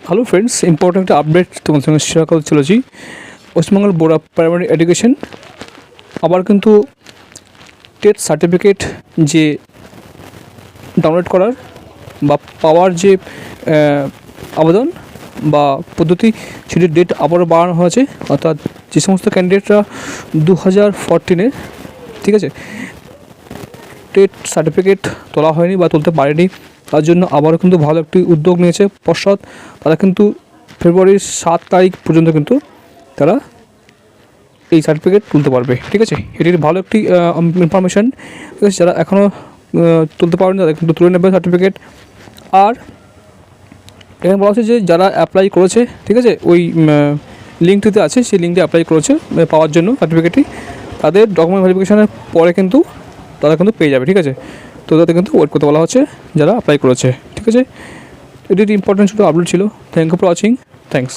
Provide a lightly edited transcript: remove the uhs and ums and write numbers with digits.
Hello friends, important একটা update তোমার সঙ্গে শেয়ার করতে চলেছি। পশ্চিমবঙ্গের বোর্ড অফ প্রাইমারি এডুকেশন আবার কিন্তু টেট সার্টিফিকেট যে ডাউনলোড করার বা পাওয়ার যে আবেদন বা পদ্ধতি, সেটির ডেট আবারও বাড়ানো হয়েছে। অর্থাৎ যে সমস্ত ক্যান্ডিডেটরা 2014-এ ঠিক আছে টেট সার্টিফিকেট তোলা হয়নি বা তুলতে পারেনি, তার জন্য আবারও কিন্তু ভালো একটি উদ্যোগ নিয়েছে পর্ষদ। তারা কিন্তু ফেব্রুয়ারির 7 তারিখ পর্যন্ত কিন্তু তারা এই সার্টিফিকেট তুলতে পারবে। ঠিক আছে, এটির ভালো একটি ইনফরমেশান। ঠিক আছে, যারা এখনও তুলতে পারেনি তারা কিন্তু তুলে নেবে সার্টিফিকেট। আর এখানে বলা হচ্ছে যে যারা অ্যাপ্লাই করেছে, ঠিক আছে, ওই লিঙ্কটিতে আছে, সেই লিঙ্কটি অ্যাপ্লাই করেছে পাওয়ার জন্য সার্টিফিকেটটি, তাদের ডকুমেন্ট ভেরিফিকেশনের পরে কিন্তু তারা কিন্তু পেয়ে যাবে। ঠিক আছে, তো তাদের কিন্তু ওয়েট করতে বলা হচ্ছে যারা অ্যাপ্লাই করেছে। ঠিক আছে, এটি ইম্পর্টেন্ট ছোটো আপডেট ছিল। Thank you for watching. Thanks.